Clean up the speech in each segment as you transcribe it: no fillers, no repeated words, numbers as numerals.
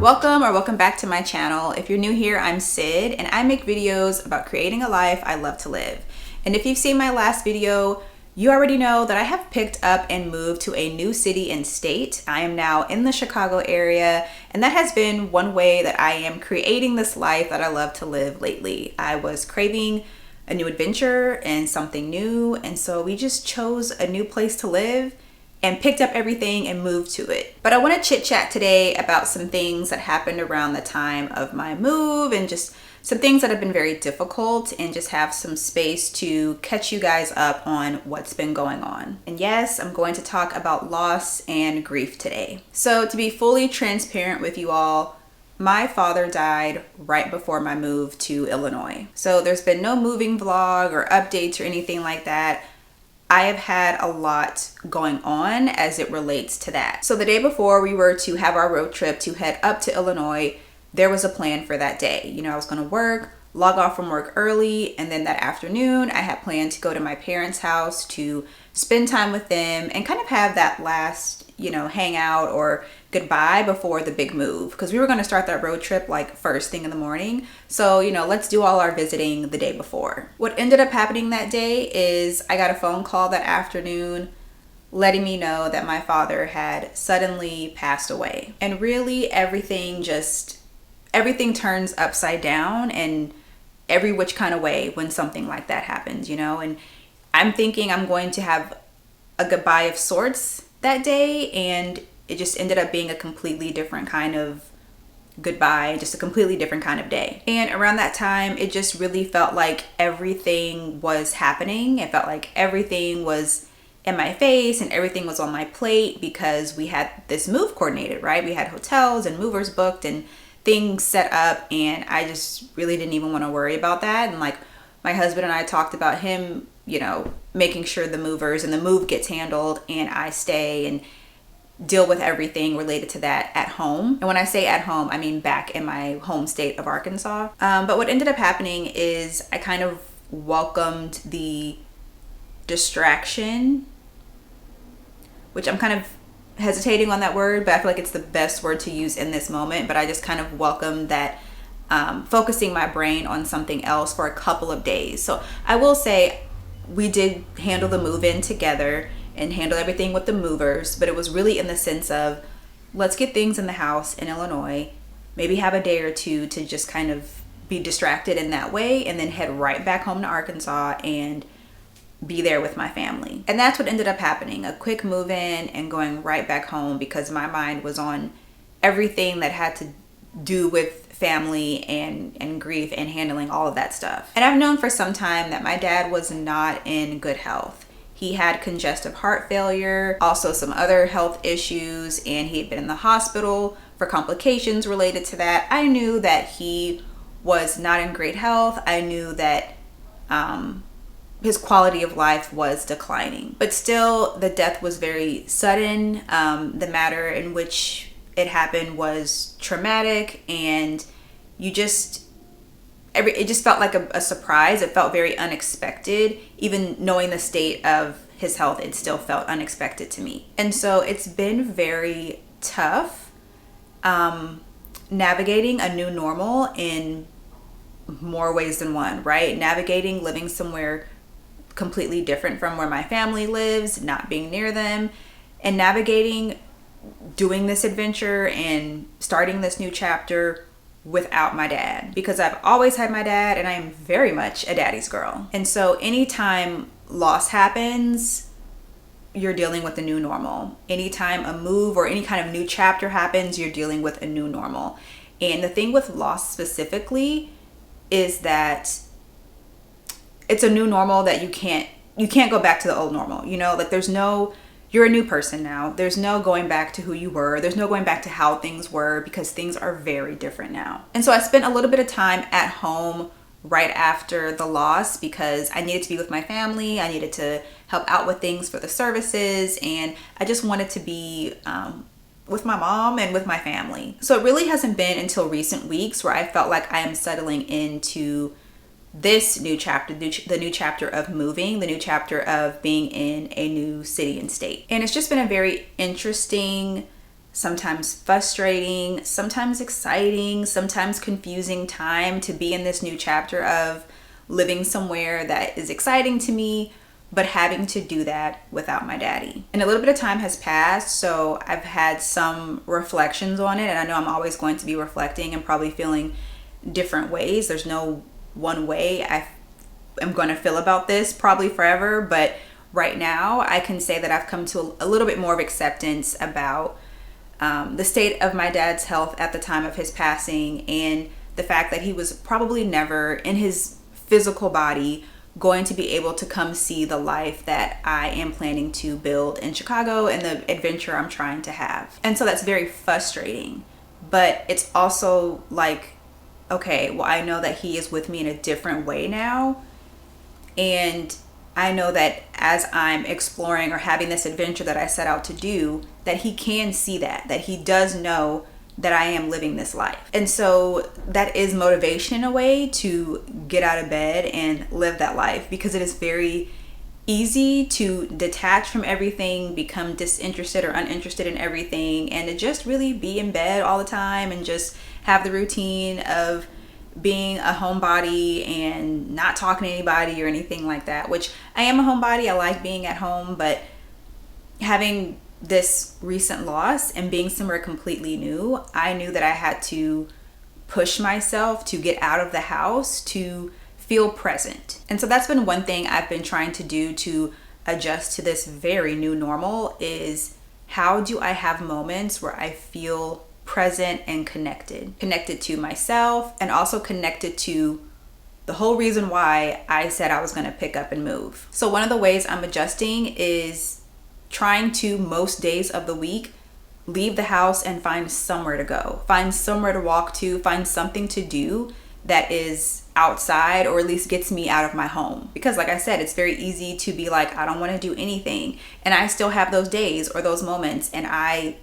Welcome back to my channel. If you're new here, I'm Sid and I make videos about creating a life I love to live. And if you've seen my last video, you already know that I have picked up and moved to a new city and state. I am now in the Chicago area, and that has been one way that I am creating this life that I love to live lately. I was craving a new adventure and something new, and so we just chose a new place to live and picked up everything and moved to it. But I want to chit chat today about some things that happened around the time of my move and just some things that have been very difficult, and just have some space to catch you guys up on what's been going on. And yes, I'm going to talk about loss and grief today. So to be fully transparent with you all, my father died right before my move to Illinois. So there's been no moving vlog or updates or anything like that. I have had a lot going on as it relates to that. So the day before we were to have our road trip to head up to Illinois, there was a plan for that day. You know, I was going to work, log off from work early, and then that afternoon I had planned to go to my parents' house to spend time with them and kind of have that last, hangout or goodbye before the big move, because we were going to start that road trip like first thing in the morning. So, let's do all our visiting the day before. What ended up happening that day is I got a phone call that afternoon letting me know that my father had suddenly passed away. And really everything turns upside down and every which kind of way when something like that happens, and I'm thinking I'm going to have a goodbye of sorts that day, and it just ended up being a completely different kind of goodbye, just a completely different kind of day. And around that time, it just really felt like everything was happening. It felt like everything was in my face and everything was on my plate, because we had this move coordinated, right? We had hotels and movers booked and things set up, and I just really didn't even want to worry about that. And like my husband and I talked about him, making sure the movers and the move gets handled and I stay and deal with everything related to that at home. And when I say at home, I mean back in my home state of Arkansas. But what ended up happening is I kind of welcomed the distraction, which I'm kind of hesitating on that word, but I feel like it's the best word to use in this moment. But I just kind of welcomed that, focusing my brain on something else for a couple of days. So I will say we did handle the move-in together and handle everything with the movers, but it was really in the sense of, let's get things in the house in Illinois, maybe have a day or two to just kind of be distracted in that way, and then head right back home to Arkansas and be there with my family. And that's what ended up happening, a quick move in and going right back home, because my mind was on everything that had to do with family and grief and handling all of that stuff. And I've known for some time that my dad was not in good health. He had congestive heart failure, also some other health issues, and he had been in the hospital for complications related to that. I knew that he was not in great health. I knew that his quality of life was declining. But still, the death was very sudden. The manner in which it happened was traumatic, and it just felt like a surprise. It felt very unexpected. Even knowing the state of his health, it still felt unexpected to me. And so it's been very tough navigating a new normal in more ways than one, right? Navigating living somewhere completely different from where my family lives, not being near them, and navigating doing this adventure and starting this new chapter without my dad, because I've always had my dad and I am very much a daddy's girl. And so anytime loss happens, you're dealing with a new normal. Anytime a move or any kind of new chapter happens, you're dealing with a new normal. And the thing with loss specifically is that it's a new normal that you can't go back to the old normal. You're a new person now. There's no going back to who you were. There's no going back to how things were, because things are very different now. And so I spent a little bit of time at home right after the loss, because I needed to be with my family. I needed to help out with things for the services, and I just wanted to be with my mom and with my family. So it really hasn't been until recent weeks where I felt like I am settling into this new chapter, the new chapter of moving, the new chapter of being in a new city and state. And it's just been a very interesting sometimes frustrating, sometimes exciting, sometimes confusing time to be in this new chapter of living somewhere that is exciting to me, but having to do that without my daddy. And a little bit of time has passed, so I've had some reflections on it, and I know I'm always going to be reflecting and probably feeling different ways. There's no one way I am going to feel about this probably forever, but right now I can say that I've come to a little bit more of acceptance about the state of my dad's health at the time of his passing, and the fact that he was probably never in his physical body going to be able to come see the life that I am planning to build in Chicago and the adventure I'm trying to have. And so that's very frustrating, but it's also like, okay, well, I know that he is with me in a different way now, and I know that as I'm exploring or having this adventure that I set out to do, that he can see that he does know that I am living this life. And so that is motivation in a way to get out of bed and live that life, because it is very easy to detach from everything, become disinterested or uninterested in everything, and to just really be in bed all the time and just have the routine of being a homebody and not talking to anybody or anything like that, which I am a homebody. I like being at home, but having this recent loss and being somewhere completely new, I knew that I had to push myself to get out of the house to feel present. And so that's been one thing I've been trying to do to adjust to this very new normal, is how do I have moments where I feel present and connected to myself, and also connected to the whole reason why I said I was going to pick up and move. So one of the ways I'm adjusting is trying to, most days of the week, leave the house and find somewhere to go, find somewhere to walk to, find something to do that is outside, or at least gets me out of my home. Because like I said, it's very easy to be like, I don't want to do anything. And I still have those days or those moments, and I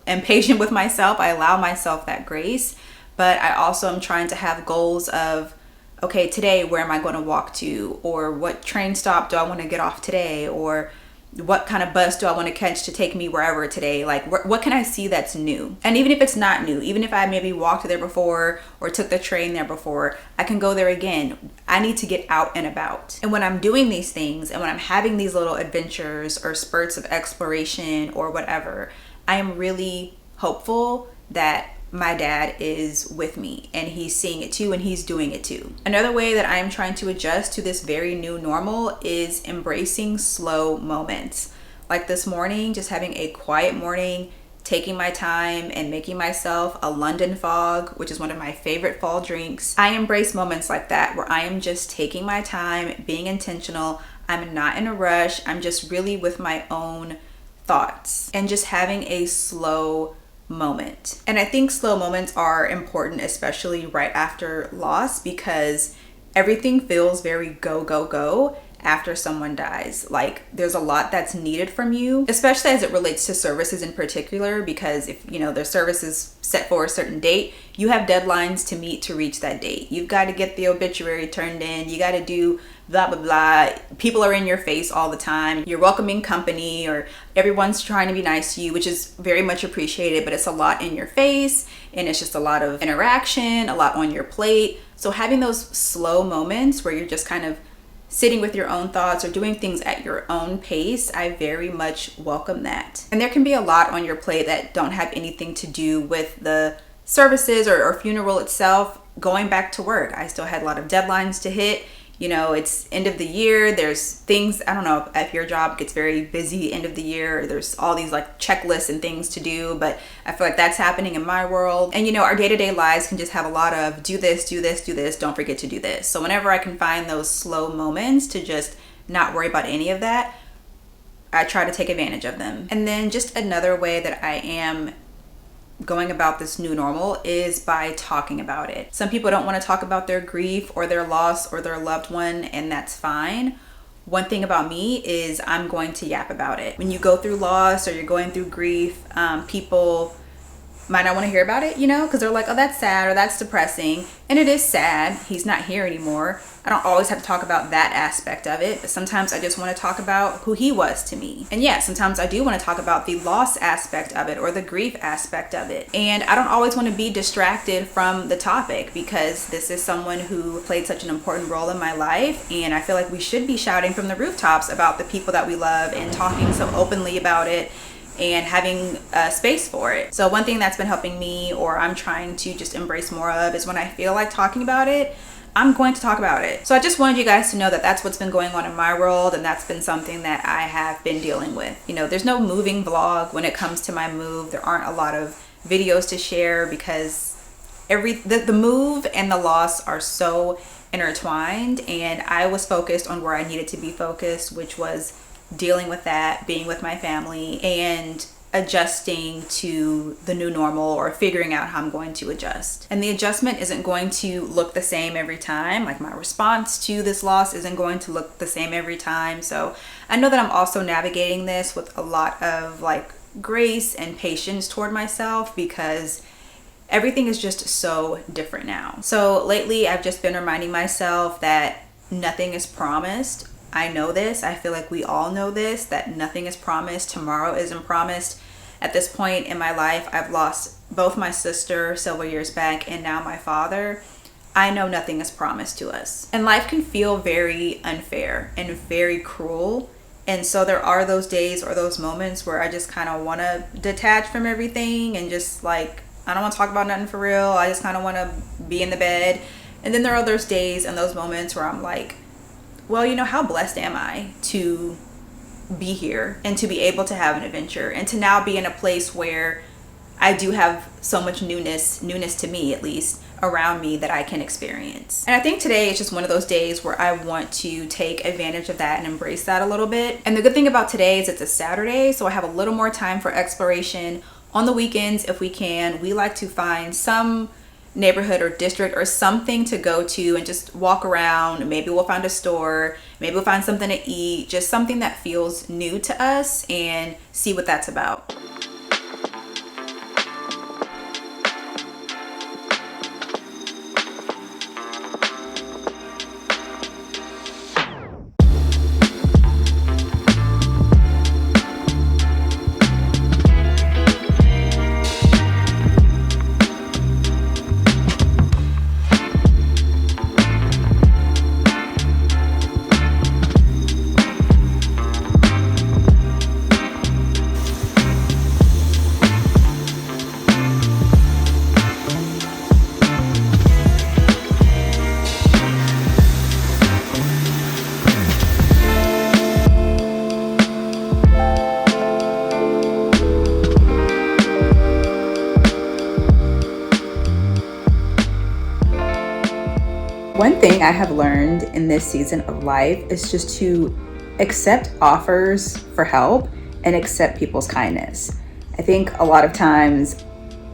am patient with myself. I allow myself that grace, but I also am trying to have goals of, okay, today, where am I going to walk to? Or what train stop do I want to get off today? Or what kind of bus do I want to catch to take me wherever today? Like, what can I see that's new? And even if it's not new, even if I maybe walked there before or took the train there before, I can go there again. I need to get out and about. And when I'm doing these things, and when I'm having these little adventures or spurts of exploration or whatever, I am really hopeful that my dad is with me, and he's seeing it too, and he's doing it too. Another way that I am trying to adjust to this very new normal is embracing slow moments. Like this morning, just having a quiet morning, taking my time and making myself a London fog, which is one of my favorite fall drinks. I embrace moments like that where I am just taking my time, being intentional. I'm not in a rush. I'm just really with my own thoughts and just having a slow moment. And I think slow moments are important, especially right after loss, because everything feels very go, go, go after someone dies. Like, there's a lot that's needed from you, especially as it relates to services in particular, because if their service is set for a certain date, you have deadlines to meet to reach that date. You've got to get the obituary turned in, you got to do blah blah blah. People are in your face all the time. You're welcoming company, or everyone's trying to be nice to you, which is very much appreciated, but it's a lot in your face, and it's just a lot of interaction, a lot on your plate. So having those slow moments where you're just kind of sitting with your own thoughts or doing things at your own pace, I very much welcome that. And there can be a lot on your plate that don't have anything to do with the services or funeral itself. Going back to work, I still had a lot of deadlines to hit. It's end of the year. There's things, I don't know if your job gets very busy end of the year. There's all these like checklists and things to do, but I feel like that's happening in my world. And our day-to-day lives can just have a lot of do this, do this, do this, don't forget to do this. So whenever I can find those slow moments to just not worry about any of that, I try to take advantage of them. And then just another way that I am going about this new normal is by talking about it. Some people don't want to talk about their grief or their loss or their loved one, and that's fine. One thing about me is I'm going to yap about it. When you go through loss or you're going through grief, people might not want to hear about it, you know, because they're like, oh, that's sad or that's depressing. And it is sad. He's not here anymore. I don't always have to talk about that aspect of it, but sometimes I just want to talk about who he was to me. And yeah, sometimes I do want to talk about the loss aspect of it or the grief aspect of it. And I don't always want to be distracted from the topic, because this is someone who played such an important role in my life. And I feel like we should be shouting from the rooftops about the people that we love and talking so openly about it and having space for it. So one thing that's been helping me, or I'm trying to just embrace more of, is when I feel like talking about it, I'm going to talk about it. So I just wanted you guys to know that that's what's been going on in my world, and that's been something that I have been dealing with. You know, there's no moving vlog when it comes to my move. There aren't a lot of videos to share because the move and the loss are so intertwined, and I was focused on where I needed to be focused, which was dealing with that, being with my family, and adjusting to the new normal, or figuring out how I'm going to adjust. And the adjustment isn't going to look the same every time. Like, my response to this loss isn't going to look the same every time. So I know that I'm also navigating this with a lot of like grace and patience toward myself, because everything is just so different now. So lately I've just been reminding myself that nothing is promised. I know this. I feel like we all know this, that nothing is promised. Tomorrow isn't promised. At this point in my life, I've lost both my sister several years back and now my father. I know nothing is promised to us. And life can feel very unfair and very cruel. And so there are those days or those moments where I just kind of want to detach from everything and just like, I don't want to talk about nothing for real. I just kind of want to be in the bed. And then there are those days and those moments where I'm like, well, you know, how blessed am I to be here and to be able to have an adventure and to now be in a place where I do have so much newness to me at least, around me that I can experience. And I think today is just one of those days where I want to take advantage of that and embrace that a little bit. And the good thing about today is it's a Saturday, so I have a little more time for exploration. On the weekends, if we can, we like to find some neighborhood or district or something to go to and just walk around. Maybe we'll find a store, maybe we'll find something to eat, just something that feels new to us, and see what that's about. One thing I have learned in this season of life is just to accept offers for help and accept people's kindness. I think a lot of times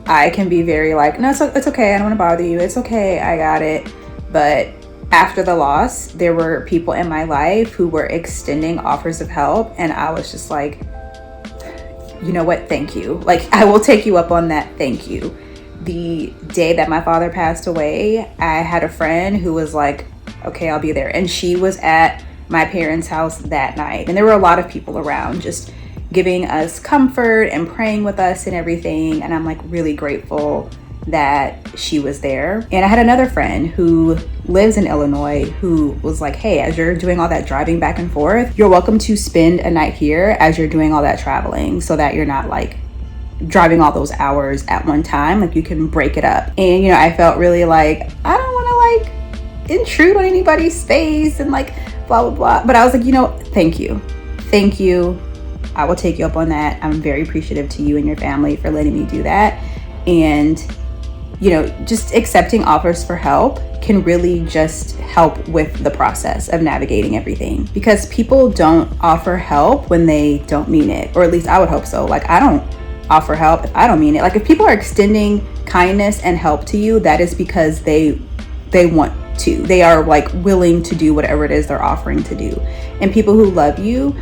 I can be very like, no, it's okay, I don't want to bother you, it's okay, I got it. But after the loss, there were people in my life who were extending offers of help, and I was just like, you know what, thank you. Like, I will take you up on that, thank you. The day that my father passed away, I had a friend who was like, okay, I'll be there. And she was at my parents' house that night. And there were a lot of people around just giving us comfort and praying with us and everything. And I'm like really grateful that she was there. And I had another friend who lives in Illinois who was like, hey, as you're doing all that driving back and forth, you're welcome to spend a night here as you're doing all that traveling, so that you're not like driving all those hours at one time. Like, you can break it up. And you know, I felt really like, I don't want to like intrude on anybody's space and like blah blah blah, but I was like, you know, thank you, I will take you up on that. I'm very appreciative to you and your family for letting me do that. And you know, just accepting offers for help can really just help with the process of navigating everything, because people don't offer help when they don't mean it, or at least I would hope so. Like, I don't offer help if I don't mean it. Like, if people are extending kindness and help to you, that is because they want to. They are like willing to do whatever it is they're offering to do. And people who love you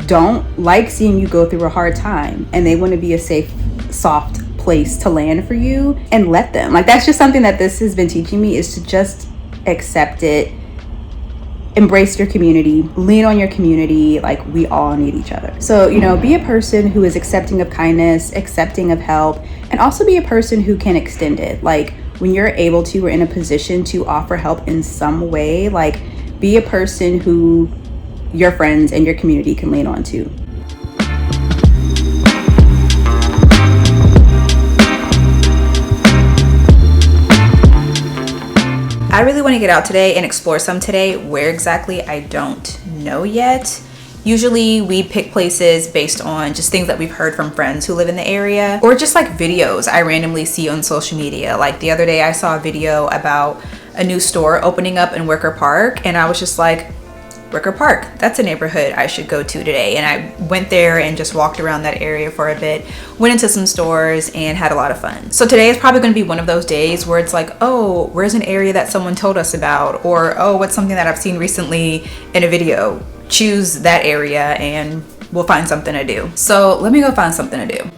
don't like seeing you go through a hard time, and they want to be a safe, soft place to land for you, and let them. Like, that's just something that this has been teaching me, is to just accept it, embrace your community, lean on your community. Like, we all need each other. So, you know, be a person who is accepting of kindness, accepting of help, and also be a person who can extend it. Like, when you're able to, or in a position to offer help in some way, like, be a person who your friends and your community can lean on to. I really want to get out today and explore some today. Where exactly, I don't know yet. Usually we pick places based on just things that we've heard from friends who live in the area, or just like videos I randomly see on social media. Like the other day I saw a video about a new store opening up in Wicker Park, and I was just like, Wicker Park, that's a neighborhood I should go to today. And I went there and just walked around that area for a bit, went into some stores and had a lot of fun. So today is probably going to be one of those days where it's like, oh, where's an area that someone told us about? Or, oh, what's something that I've seen recently in a video? Choose that area and we'll find something to do. So let me go find something to do.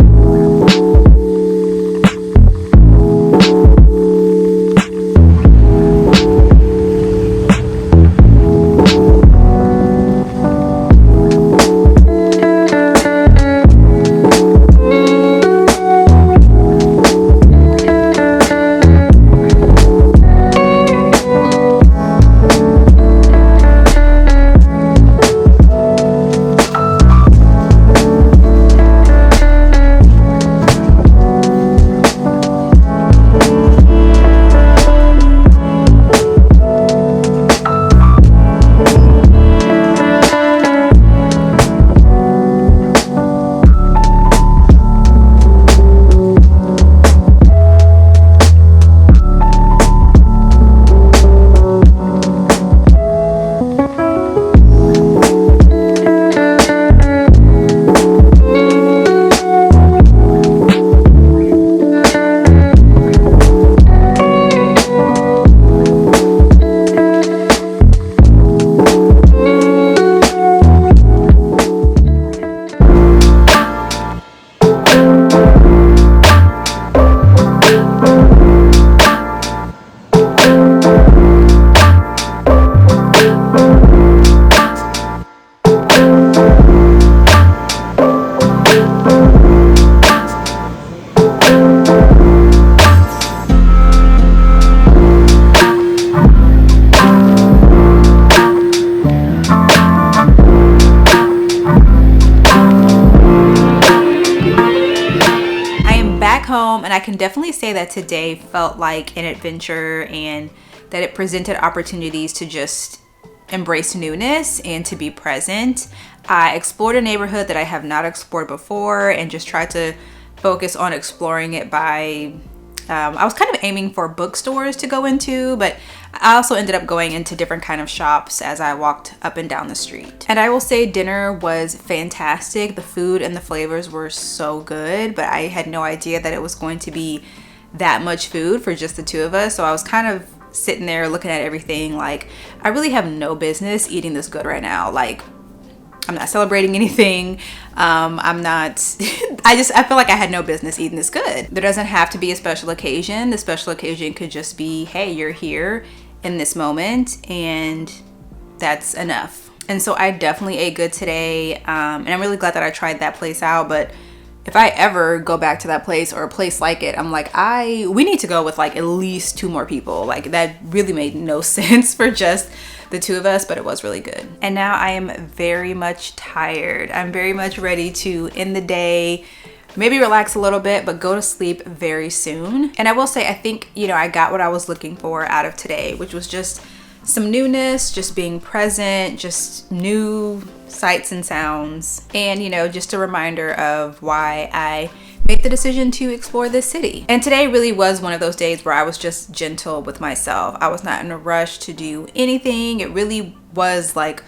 Home, and I can definitely say that today felt like an adventure, and that it presented opportunities to just embrace newness and to be present. I explored a neighborhood that I have not explored before, and just tried to focus on exploring it by I was kind of aiming for bookstores to go into, but I also ended up going into different kind of shops as I walked up and down the street. And I will say dinner was fantastic. The food and the flavors were so good, but I had no idea that it was going to be that much food for just the two of us. So I was kind of sitting there looking at everything like, I really have no business eating this good right now. Like, I'm not celebrating anything. I'm not, I feel like I had no business eating this good. There doesn't have to be a special occasion. The special occasion could just be, hey, you're here in this moment, and that's enough. And so I definitely ate good today. And I'm really glad that I tried that place out. But if I ever go back to that place or a place like it, I'm like, we need to go with like at least 2 more people. Like, that really made no sense for just the 2 of us, but it was really good. And now I am very much tired. I'm very much ready to end the day, maybe relax a little bit, but go to sleep very soon. And I will say, I think, I got what I was looking for out of today, which was just some newness, just being present, just new sights and sounds, and just a reminder of why I made the decision to explore this city. And today really was one of those days where I was just gentle with myself. I was not in a rush to do anything. It really was like,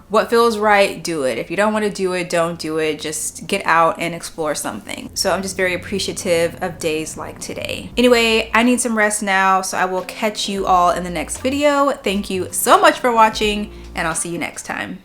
what feels right, do it. If you don't want to do it, don't do it. Just get out and explore something. So I'm just very appreciative of days like today. Anyway, I need some rest now, so I will catch you all in the next video. Thank you so much for watching, and I'll see you next time.